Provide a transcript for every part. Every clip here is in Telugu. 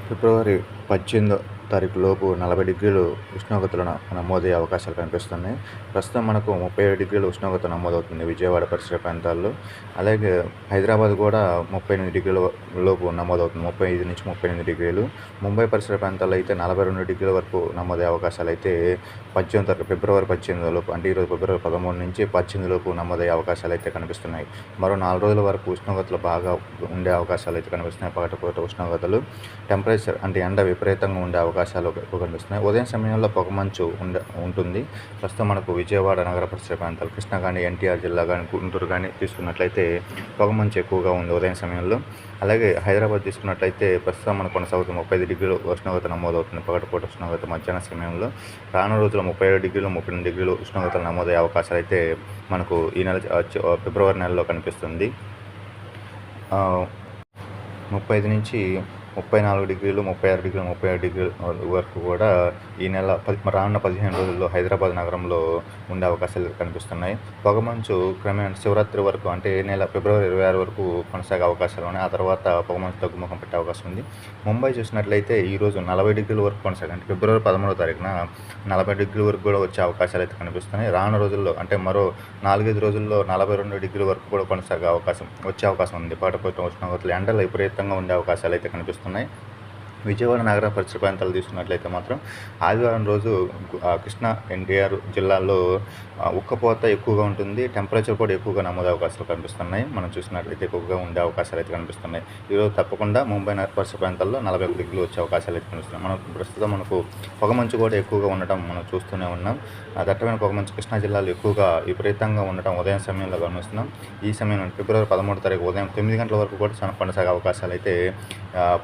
ఫిబ్రవరి 18 తారీఖు లోపు 40 డిగ్రీలు ఉష్ణోగ్రతలు నమోదయ్యే అవకాశాలు కనిపిస్తున్నాయి. ప్రస్తుతం మనకు 37 డిగ్రీల ఉష్ణోగ్రత నమోదవుతుంది విజయవాడ పరిసర ప్రాంతాల్లో. అలాగే హైదరాబాద్ కూడా 38 డిగ్రీల లోపు నమోదవుతుంది. 35-38 డిగ్రీలు. ముంబై పరిసర ప్రాంతాల్లో అయితే 42 డిగ్రీల వరకు నమోదయ్యే అవకాశాలు అయితే ఫిబ్రవరి 18 లోపు, అంటే ఈరోజు ఫిబ్రవరి 13 నుంచి 18 లోపు నమోదయ్యే అవకాశాలు అయితే కనిపిస్తున్నాయి. మరో 4 రోజుల వరకు ఉష్ణోగ్రతలు బాగా ఉండే అవకాశాలు అయితే కనిపిస్తున్నాయి. పగటిపూట ఉష్ణోగ్రతలు, టెంపరేచర్ అంటే ఎండ విపరీతంగా ఉండే అవకాశాలు ఎక్కువ కనిపిస్తున్నాయి. ఉదయం సమయంలో పొగమంచు ఉంటుంది. ప్రస్తుతం మనకు విజయవాడ నగర పరిసర ప్రాంతాలు, కృష్ణా కానీ, ఎన్టీఆర్ జిల్లా కానీ, గుంటూరు కానీ తీసుకున్నట్లయితే పొగమంచు ఎక్కువగా ఉంది ఉదయం సమయంలో. అలాగే హైదరాబాద్ తీసుకున్నట్లయితే ప్రస్తుతం మనకు కొనసాగుతుంది 35 డిగ్రీలు ఉష్ణోగ్రత నమోదవుతుంది పగటిపూట ఉష్ణోగ్రత మధ్యాహ్న సమయంలో. రానున్న రోజుల్లో 37 డిగ్రీలు, 38 డిగ్రీలు ఉష్ణోగ్రతలు నమోదయ్యే అవకాశాలు అయితే మనకు ఈ నెల ఫిబ్రవరి నెలలో కనిపిస్తుంది. 35 నుంచి 34 డిగ్రీలు, 36 డిగ్రీలు, 37 డిగ్రీల వరకు కూడా ఈ నెల రానున్న 15 రోజుల్లో హైదరాబాద్ నగరంలో ఉండే అవకాశాలు కనిపిస్తున్నాయి. పొగమంచు క్రమేణా శివరాత్రి వరకు, అంటే ఈ నెల ఫిబ్రవరి 26 వరకు కొనసాగే అవకాశాలు ఉన్నాయి. ఆ తర్వాత పొగమంచు తగ్గుముఖం పెట్టే అవకాశం ఉంది. ముంబై చూసినట్లయితే ఈరోజు 40 డిగ్రీల వరకు కొనసాగే, అంటే ఫిబ్రవరి 13వ తారీఖున 40 డిగ్రీల వరకు కూడా వచ్చే అవకాశాలు అయితే కనిపిస్తున్నాయి. రానున్న రోజుల్లో, అంటే మరో 4-5 రోజుల్లో 42 డిగ్రీల వరకు కూడా వచ్చే అవకాశం ఉంది. పగటిపూట ఉష్ణోగ్రతలు, ఎండలు విపరీతంగా ఉండే అవకాశాలు అయితే కనిపిస్తున్నాయి. విజయవాడ నగర పరిసర ప్రాంతాలు తీసుకున్నట్లయితే మాత్రం ఆదివారం రోజు కృష్ణా, ఎన్టీఆర్ జిల్లాల్లో ఉక్కపోత ఎక్కువగా ఉంటుంది. టెంపరేచర్ కూడా ఎక్కువగా నమోదు అవకాశాలు కనిపిస్తున్నాయి. మనం చూసినట్లయితే ఎక్కువగా ఉండే అవకాశాలు అయితే కనిపిస్తున్నాయి. ఈరోజు తప్పకుండా ముంబై నగర పరిసర ప్రాంతాల్లో 41 డిగ్రీలు వచ్చే అవకాశాలు అయితే కనిపిస్తున్నాయి. ప్రస్తుతం మనకు పొగమంచు కూడా ఎక్కువగా ఉండటం మనం చూస్తూనే ఉన్నాం. దట్టమైన పొగమంచు కృష్ణా జిల్లాలో ఎక్కువగా విపరీతంగా ఉండటం ఉదయం సమయంలో గమనిస్తున్నాం. ఈ సమయంలో ఫిబ్రవరి 13వ తారీఖు ఉదయం 9 గంటల వరకు కూడా కొనసాగే అవకాశాలు అయితే,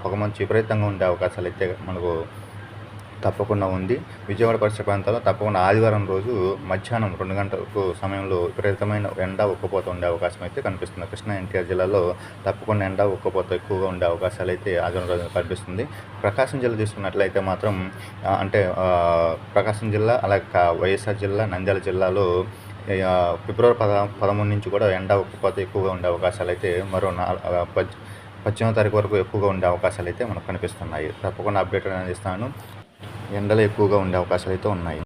పొగమంచు విపరీతంగా ఉండే అవకాశాలు అయితే మనకు తప్పకుండా ఉంది. విజయవాడ పరిసర ప్రాంతాల్లో తప్పకుండా ఆదివారం రోజు మధ్యాహ్నం 2 గంటలకు సమయంలో విపరీతమైన ఎండ, ఉక్కపోత ఉండే అవకాశం అయితే కనిపిస్తుంది. కృష్ణా, ఎన్టీఆర్ జిల్లాలో తప్పకుండా ఎండ, ఉక్కపోత ఎక్కువగా ఉండే అవకాశాలు అయితే ఆదివారం రోజు కనిపిస్తుంది. ప్రకాశం జిల్లా తీసుకున్నట్లయితే మాత్రం, అంటే ప్రకాశం జిల్లా, అలాగే వైఎస్ఆర్ జిల్లా, నంద్యాల జిల్లాలో ఫిబ్రవరి 13 నుంచి కూడా ఎండ, ఉక్కపోత ఎక్కువగా ఉండే అవకాశాలు అయితే మరో 18వ తారీఖు వరకు ఎక్కువగా ఉండే అవకాశాలు అయితే మనకు కనిపిస్తున్నాయి. తప్పకుండా అప్డేట్ అనేది ఇస్తాను. ఎండలు ఎక్కువగా ఉండే అవకాశాలు అయితే ఉన్నాయి.